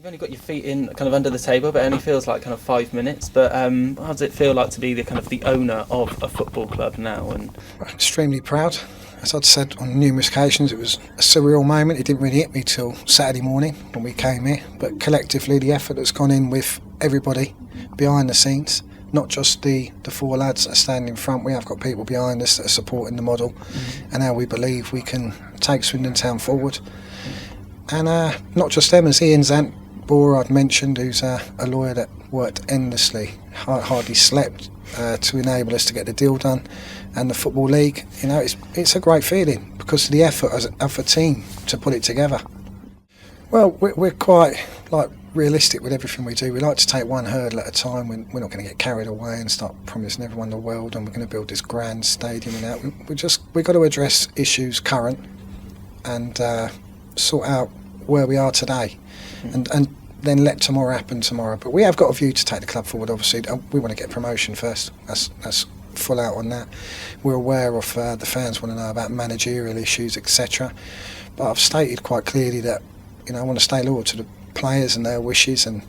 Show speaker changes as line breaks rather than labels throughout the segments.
You've only got your feet in kind of under the table, but it only feels like kind of 5 minutes. But how does it feel like to be the kind of the owner of a football club now? And
extremely proud. As I'd said on numerous occasions, it was a surreal moment. It didn't really hit me till Saturday morning when we came here. But collectively, the effort that's gone in with everybody behind the scenes, not just the four lads that are standing in front. We have got people behind us that are supporting the model and how we believe we can take Swindon Town forward. And not just them, as Ian Zantbor I'd mentioned, who's a lawyer that worked endlessly, hardly slept to enable us to get the deal done, and the Football League. You know, it's a great feeling because of the effort of a team to put it together. Well, we're quite realistic with everything we do. We like to take one hurdle at a time. We're not going to get carried away and start promising everyone the world and we're going to build this grand stadium and that. We've got to address issues current and sort out where we are today and then let tomorrow happen tomorrow. But we have got a view to take the club forward, obviously. We want to get promotion first. That's full out on that. We're aware of the fans want to know about managerial issues, etc. But I've stated quite clearly that, you know, I want to stay loyal to the players and their wishes, and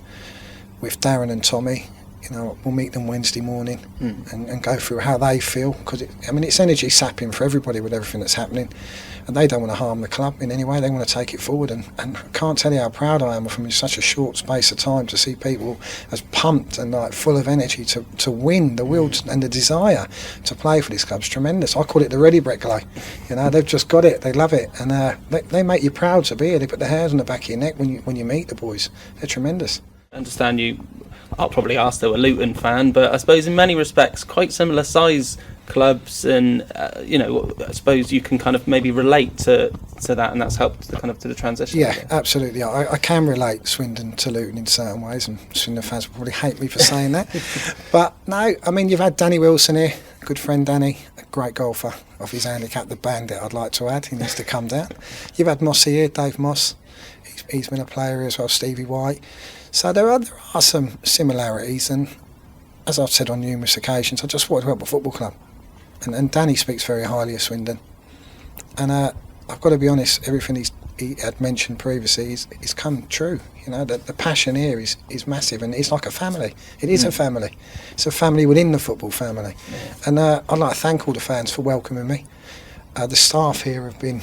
with Darren and Tommy, you know, we'll meet them Wednesday morning and go through how they feel, because it's energy sapping for everybody with everything that's happening, and they don't want to harm the club in any way. They want to take it forward, and I can't tell you how proud I am from such a short space of time to see people as pumped and full of energy to win. The will and the desire to play for this club's tremendous. I call it the ready brick glow. You know, they've just got it, they love it, and they make you proud to be here. They put their hairs on the back of your neck when you meet the boys. They're tremendous.
I understand I'll probably ask though, a Luton fan, but I suppose in many respects quite similar size clubs, and you know, I suppose you can kind of maybe relate to that, and that's helped to the transition.
Yeah, absolutely. I can relate Swindon to Luton in certain ways, and Swindon fans will probably hate me for saying that. But no, I mean, you've had Danny Wilson here, good friend Danny, a great golfer off his handicap, the bandit, I'd like to add. He needs to come down. You've had Mossy here, Dave Moss. He's been a player here as well, Stevie White. So there are some similarities, and as I've said on numerous occasions, I just want to help a football club. And Danny speaks very highly of Swindon. And I've got to be honest, everything he had mentioned previously is come true. You know, the passion here is massive, and it's like a family. It is a family. It's a family within the football family. Yeah. And I'd like to thank all the fans for welcoming me. The staff here have been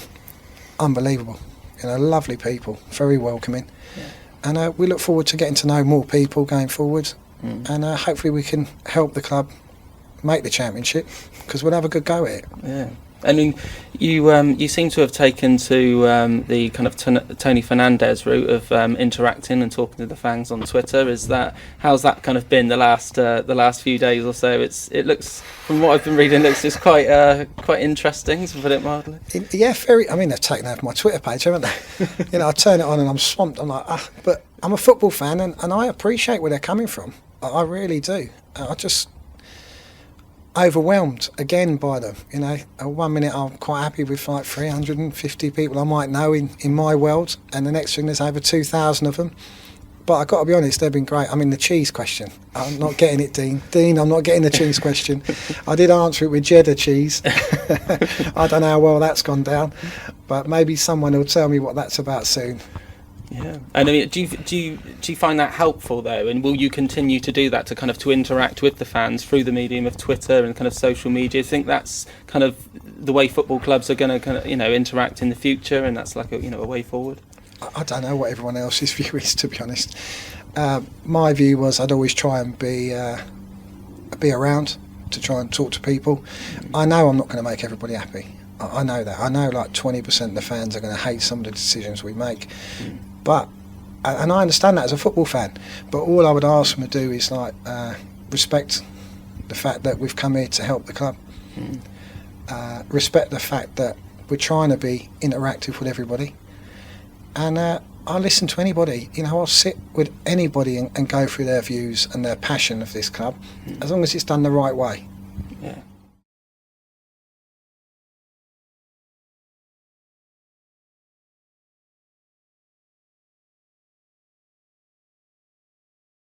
unbelievable. You know, lovely people, very welcoming. Yeah. And we look forward to getting to know more people going forward, and hopefully we can help the club make the championship, because we'll have a good go at it. Yeah,
I mean, you seem to have taken to the kind of Tony Fernandez route of interacting and talking to the fans on Twitter. How's that kind of been the last few days or so? It looks, from what I've been reading, looks just quite interesting, to put it mildly.
Yeah, very. I mean, they've taken over my Twitter page, haven't they? You know, I turn it on and I'm swamped. I'm like, but I'm a football fan, and I appreciate where they're coming from. I really do. I just overwhelmed again by them. You know, 1 minute I'm quite happy with 350 people I might know in my world, and the next thing there's over 2,000 of them. But I've got to be honest, they've been great. I mean, the cheese question, I'm not getting it, Dean, I'm not getting the cheese question. I did answer it with cheddar cheese. I don't know how well that's gone down, but maybe someone will tell me what that's about soon.
Yeah, and I mean, do you find that helpful though? And will you continue to do that to interact with the fans through the medium of Twitter and kind of social media? Do you think that's kind of the way football clubs are going to interact in the future, and that's a way forward?
I don't know what everyone else's view is, to be honest. My view was I'd always try and be around to try and talk to people. I know I'm not going to make everybody happy. I know that. I know 20% of the fans are going to hate some of the decisions we make. But, and I understand that as a football fan, but all I would ask them to do is respect the fact that we've come here to help the club. Respect the fact that we're trying to be interactive with everybody. And I listen to anybody. You know, I'll sit with anybody and go through their views and their passion of this club, as long as it's done the right way.
Yeah.